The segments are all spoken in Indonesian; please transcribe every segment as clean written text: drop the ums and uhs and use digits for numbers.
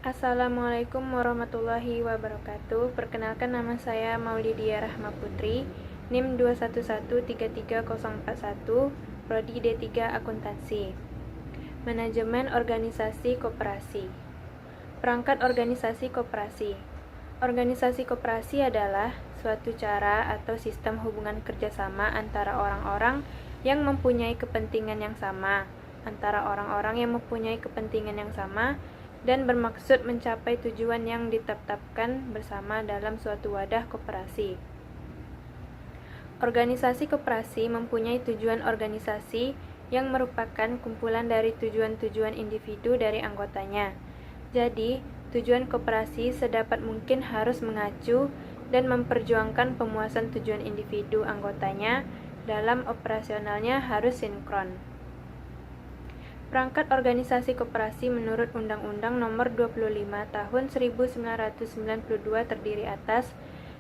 Assalamualaikum warahmatullahi wabarakatuh. Perkenalkan, nama saya Maulidia Rahma Putri, NIM 211333041, Prodi D3 Akuntansi. Manajemen Organisasi Koperasi. Perangkat organisasi koperasi. Organisasi koperasi adalah suatu cara atau sistem hubungan kerjasama antara orang-orang yang mempunyai kepentingan yang sama, dan bermaksud mencapai tujuan yang ditetapkan bersama dalam suatu wadah koperasi. Organisasi koperasi mempunyai tujuan organisasi yang merupakan kumpulan dari tujuan-tujuan individu dari anggotanya. Jadi, tujuan koperasi sedapat mungkin harus mengacu dan memperjuangkan pemuasan tujuan individu anggotanya dalam operasionalnya harus sinkron. Perangkat organisasi koperasi menurut Undang-Undang Nomor 25 Tahun 1992 terdiri atas: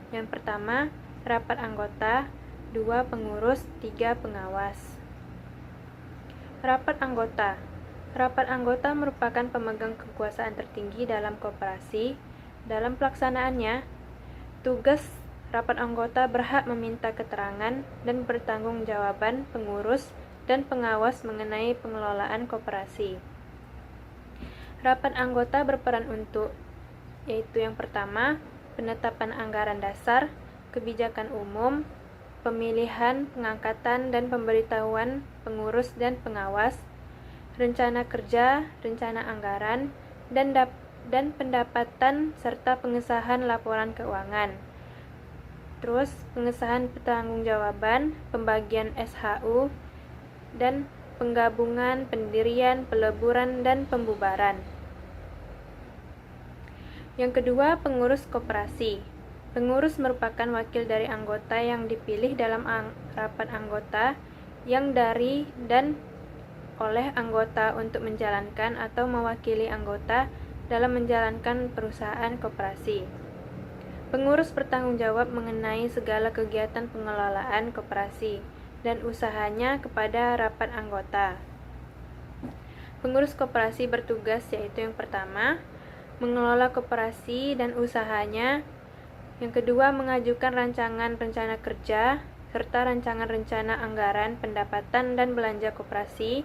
yang pertama, rapat anggota; 2, pengurus; 3, pengawas. Rapat anggota. Rapat anggota merupakan pemegang kekuasaan tertinggi dalam koperasi. Dalam pelaksanaannya, tugas rapat anggota berhak meminta keterangan dan pertanggungjawaban pengurus dan pengawas mengenai pengelolaan koperasi. Rapat anggota berperan untuk, yaitu yang pertama, penetapan anggaran dasar, kebijakan umum, pemilihan, pengangkatan, dan pemberitahuan pengurus dan pengawas, rencana kerja, rencana anggaran, dan pendapatan serta pengesahan laporan keuangan. Terus, pengesahan pertanggungjawaban, pembagian SHU, dan penggabungan, pendirian, peleburan, dan pembubaran. Yang kedua, pengurus koperasi. Pengurus merupakan wakil dari anggota yang dipilih dalam rapat anggota yang dari dan oleh anggota untuk menjalankan atau mewakili anggota dalam menjalankan perusahaan koperasi. Pengurus bertanggung jawab mengenai segala kegiatan pengelolaan koperasi dan usahanya kepada rapat anggota. Pengurus koperasi bertugas, yaitu yang pertama, mengelola koperasi dan usahanya; yang kedua, mengajukan rancangan rencana kerja serta rancangan rencana anggaran, pendapatan, dan belanja koperasi;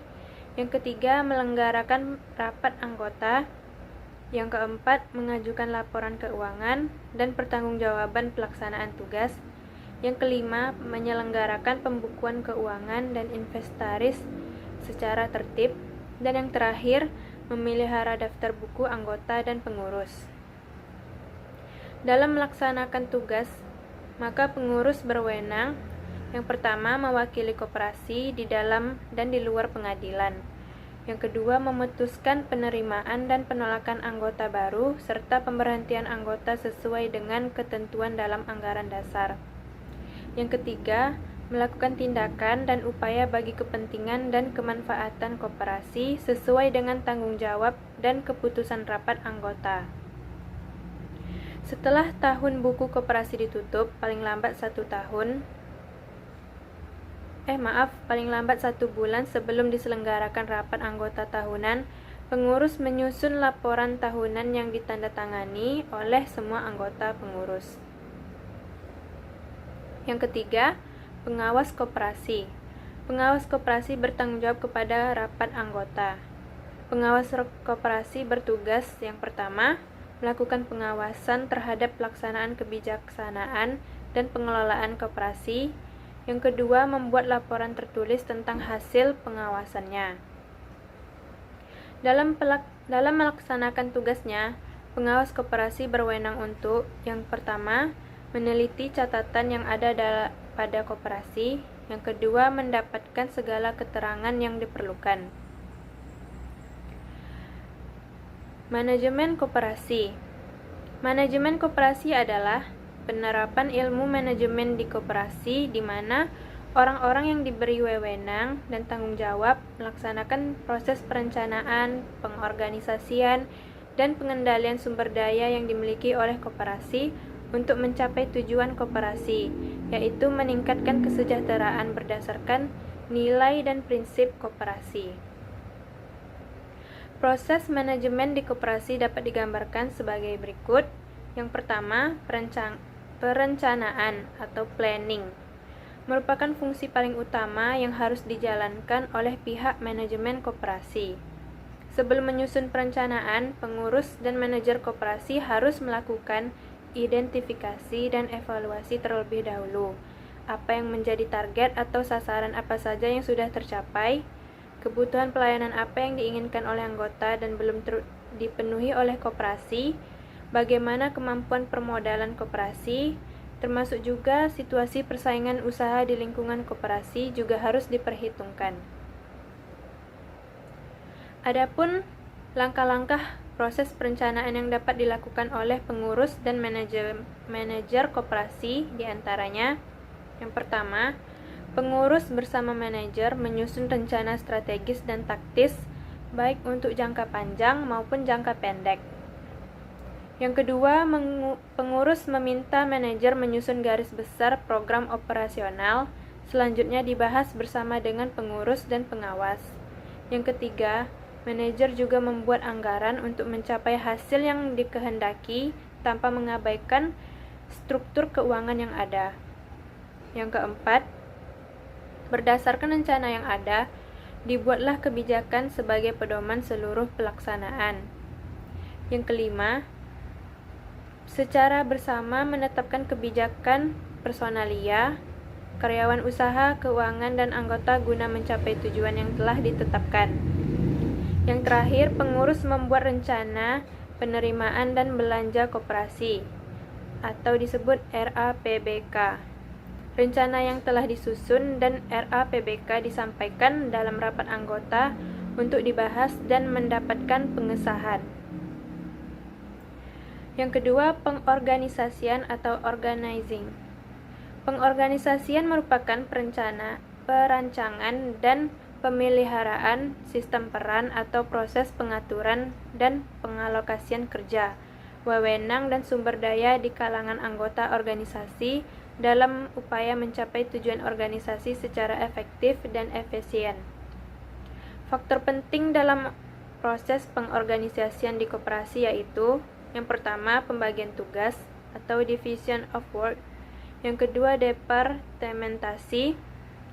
yang ketiga, melenggarakan rapat anggota; yang keempat, mengajukan laporan keuangan dan pertanggungjawaban pelaksanaan tugas; yang kelima, menyelenggarakan pembukuan keuangan dan inventaris secara tertib; dan yang terakhir, memelihara daftar buku anggota dan pengurus. Dalam melaksanakan tugas, maka pengurus berwenang: yang pertama, mewakili koperasi di dalam dan di luar pengadilan; yang kedua, memutuskan penerimaan dan penolakan anggota baru serta pemberhentian anggota sesuai dengan ketentuan dalam anggaran dasar; yang ketiga, melakukan tindakan dan upaya bagi kepentingan dan kemanfaatan koperasi sesuai dengan tanggung jawab dan keputusan rapat anggota. Setelah tahun buku koperasi ditutup, paling lambat 1 bulan sebelum diselenggarakan rapat anggota tahunan, pengurus menyusun laporan tahunan yang ditandatangani oleh semua anggota pengurus. Yang ketiga, pengawas koperasi. Pengawas koperasi bertanggung jawab kepada rapat anggota. Pengawas koperasi bertugas: yang pertama, melakukan pengawasan terhadap pelaksanaan kebijaksanaan dan pengelolaan koperasi; yang kedua, membuat laporan tertulis tentang hasil pengawasannya. Dalam melaksanakan tugasnya, pengawas koperasi berwenang untuk, yang pertama, meneliti catatan yang ada pada koperasi; yang kedua, mendapatkan segala keterangan yang diperlukan. Manajemen koperasi. Manajemen koperasi adalah penerapan ilmu manajemen di koperasi, di mana orang-orang yang diberi wewenang dan tanggung jawab melaksanakan proses perencanaan, pengorganisasian, dan pengendalian sumber daya yang dimiliki oleh koperasi untuk mencapai tujuan koperasi, yaitu meningkatkan kesejahteraan berdasarkan nilai dan prinsip koperasi. Proses manajemen di koperasi dapat digambarkan sebagai berikut. Yang pertama, perencanaan atau planning merupakan fungsi paling utama yang harus dijalankan oleh pihak manajemen koperasi. Sebelum menyusun perencanaan, pengurus dan manajer koperasi harus melakukan identifikasi dan evaluasi terlebih dahulu. Apa yang menjadi target atau sasaran apa saja yang sudah tercapai, kebutuhan pelayanan apa yang diinginkan oleh anggota dan belum dipenuhi oleh koperasi, bagaimana kemampuan permodalan koperasi, termasuk juga situasi persaingan usaha di lingkungan koperasi juga harus diperhitungkan. Adapun langkah-langkah proses perencanaan yang dapat dilakukan oleh pengurus dan manajer koperasi diantaranya, yang pertama, pengurus bersama manajer menyusun rencana strategis dan taktis baik untuk jangka panjang maupun jangka pendek. Yang kedua, pengurus meminta manajer menyusun garis besar program operasional, selanjutnya dibahas bersama dengan pengurus dan pengawas. Yang ketiga, manajer juga membuat anggaran untuk mencapai hasil yang dikehendaki tanpa mengabaikan struktur keuangan yang ada. Yang keempat, berdasarkan rencana yang ada, dibuatlah kebijakan sebagai pedoman seluruh pelaksanaan. Yang kelima, secara bersama menetapkan kebijakan personalia, karyawan usaha, keuangan, dan anggota guna mencapai tujuan yang telah ditetapkan. Yang terakhir, pengurus membuat rencana penerimaan dan belanja koperasi atau disebut RAPBK. Rencana yang telah disusun dan RAPBK disampaikan dalam rapat anggota untuk dibahas dan mendapatkan pengesahan. Yang kedua, pengorganisasian atau organizing. Pengorganisasian merupakan perancangan dan pemeliharaan sistem peran atau proses pengaturan dan pengalokasian kerja, wewenang dan sumber daya di kalangan anggota organisasi dalam upaya mencapai tujuan organisasi secara efektif dan efisien. Faktor penting dalam proses pengorganisasian di koperasi yaitu yang pertama, pembagian tugas atau division of work. Yang kedua, departementasi.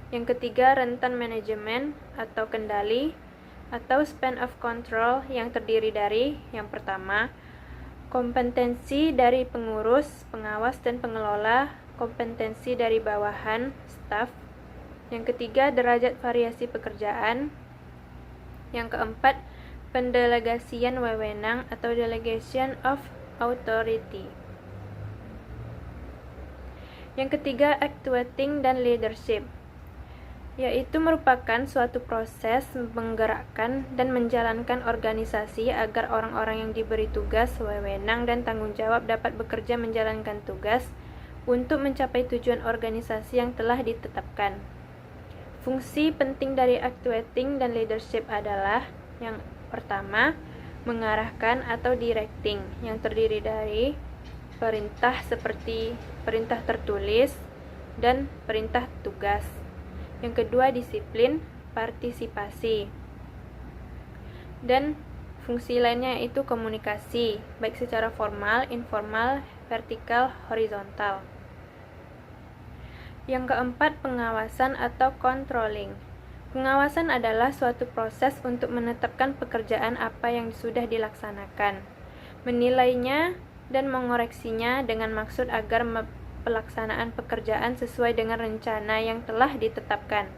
Yang ketiga, rentan manajemen atau kendali atau span of control yang terdiri dari yang pertama, kompetensi dari pengurus, pengawas, dan pengelola, kompetensi dari bawahan, staff. Yang ketiga, derajat variasi pekerjaan. Yang keempat, pendelegasian wewenang atau delegation of authority. Yang ketiga, actuating dan leadership, yaitu merupakan suatu proses menggerakkan dan menjalankan organisasi agar orang-orang yang diberi tugas, wewenang, dan tanggung jawab dapat bekerja menjalankan tugas untuk mencapai tujuan organisasi yang telah ditetapkan. Fungsi penting dari actuating dan leadership adalah yang pertama, mengarahkan atau directing yang terdiri dari perintah seperti perintah tertulis dan perintah tugas. Yang kedua, disiplin, partisipasi. Dan fungsi lainnya yaitu komunikasi, baik secara formal, informal, vertikal, horizontal. Yang keempat, pengawasan atau controlling. Pengawasan adalah suatu proses untuk menetapkan pekerjaan apa yang sudah dilaksanakan, menilainya dan mengoreksinya dengan maksud agar pelaksanaan pekerjaan sesuai dengan rencana yang telah ditetapkan.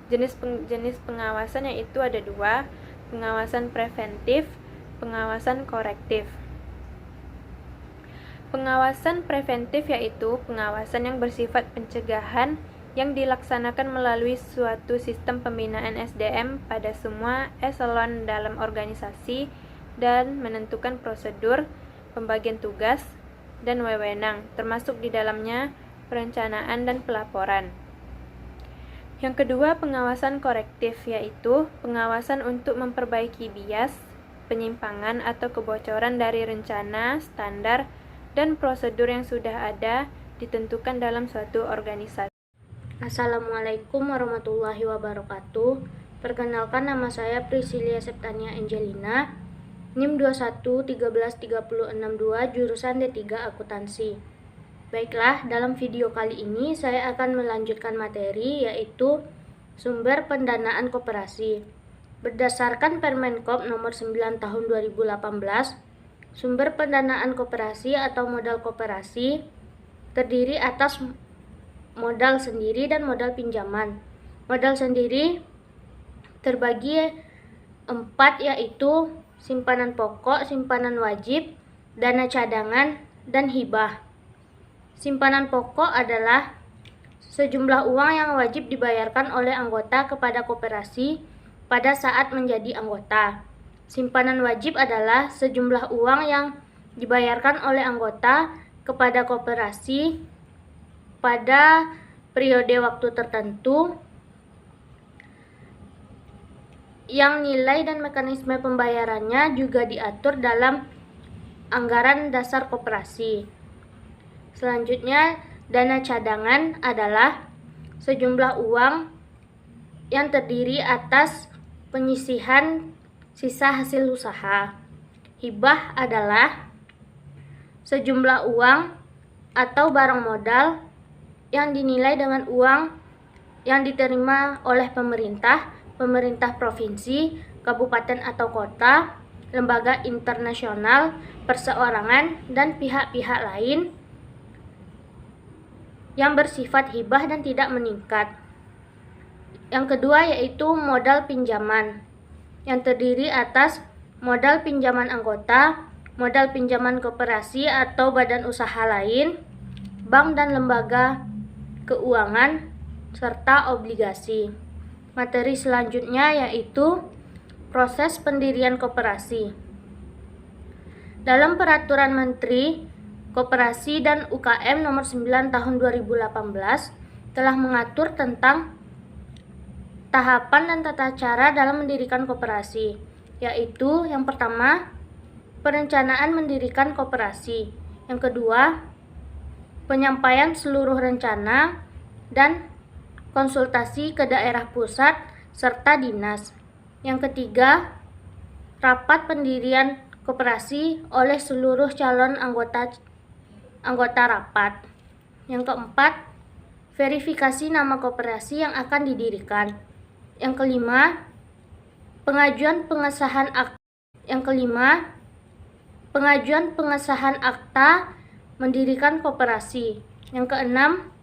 Jenis pengawasan yaitu ada dua, pengawasan preventif, pengawasan korektif. Pengawasan preventif yaitu pengawasan yang bersifat pencegahan yang dilaksanakan melalui suatu sistem pembinaan SDM pada semua eselon dalam organisasi dan menentukan prosedur, pembagian tugas, dan wewenang, termasuk di dalamnya perencanaan dan pelaporan. Yang kedua, pengawasan korektif, yaitu pengawasan untuk memperbaiki bias, penyimpangan atau kebocoran dari rencana, standar, dan prosedur yang sudah ada ditentukan dalam suatu organisasi. Assalamualaikum warahmatullahi wabarakatuh. Perkenalkan, nama saya Priscilia Septania Angelina, NIM 211313662, jurusan D3 Akuntansi. Baiklah, dalam video kali ini saya akan melanjutkan materi, yaitu sumber pendanaan koperasi. Berdasarkan Permenkop nomor 9 tahun 2018, sumber pendanaan koperasi atau modal koperasi terdiri atas modal sendiri dan modal pinjaman. Modal sendiri terbagi 4, yaitu simpanan pokok, simpanan wajib, dana cadangan, dan hibah. Simpanan pokok adalah sejumlah uang yang wajib dibayarkan oleh anggota kepada koperasi pada saat menjadi anggota. Simpanan wajib adalah sejumlah uang yang dibayarkan oleh anggota kepada koperasi pada periode waktu tertentu, yang nilai dan mekanisme pembayarannya juga diatur dalam anggaran dasar koperasi. Selanjutnya, dana cadangan adalah sejumlah uang yang terdiri atas penyisihan sisa hasil usaha. Hibah adalah sejumlah uang atau barang modal yang dinilai dengan uang yang diterima oleh pemerintah provinsi, kabupaten atau kota, lembaga internasional, perseorangan, dan pihak-pihak lain yang bersifat hibah dan tidak meningkat. Yang kedua yaitu modal pinjaman, yang terdiri atas modal pinjaman anggota, modal pinjaman koperasi atau badan usaha lain, bank dan lembaga keuangan, serta obligasi. Materi selanjutnya yaitu proses pendirian koperasi. Dalam Peraturan Menteri Koperasi dan UKM nomor 9 tahun 2018 telah mengatur tentang tahapan dan tata cara dalam mendirikan koperasi, yaitu yang pertama, perencanaan mendirikan koperasi. Yang kedua, penyampaian seluruh rencana dan konsultasi ke daerah pusat serta dinas. Yang ketiga, rapat pendirian koperasi oleh seluruh calon anggota rapat. Yang keempat, verifikasi nama koperasi yang akan didirikan. Yang kelima, pengajuan pengesahan akta mendirikan koperasi. Yang keenam,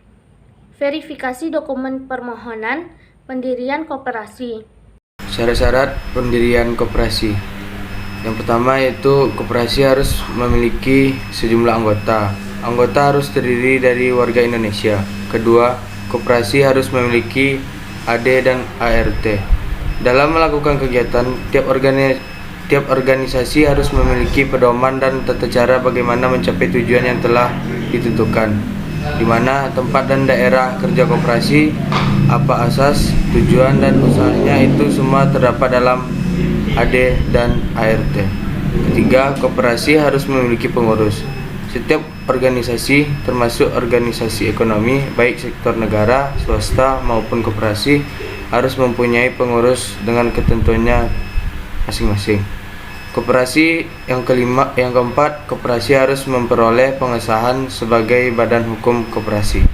verifikasi dokumen permohonan pendirian koperasi. Syarat-syarat pendirian koperasi. Yang pertama yaitu koperasi harus memiliki sejumlah anggota. Anggota harus terdiri dari warga Indonesia. Kedua, koperasi harus memiliki AD dan ART. Dalam melakukan kegiatan, tiap organisasi harus memiliki pedoman dan tata cara bagaimana mencapai tujuan yang telah ditentukan, di mana tempat dan daerah kerja koperasi, apa asas, tujuan, dan usahanya itu semua terdapat dalam AD dan ART. Ketiga, koperasi harus memiliki pengurus. Setiap organisasi, termasuk organisasi ekonomi, baik sektor negara, swasta, maupun koperasi, harus mempunyai pengurus dengan ketentuannya masing-masing. Koperasi yang keempat, koperasi harus memperoleh pengesahan sebagai badan hukum koperasi.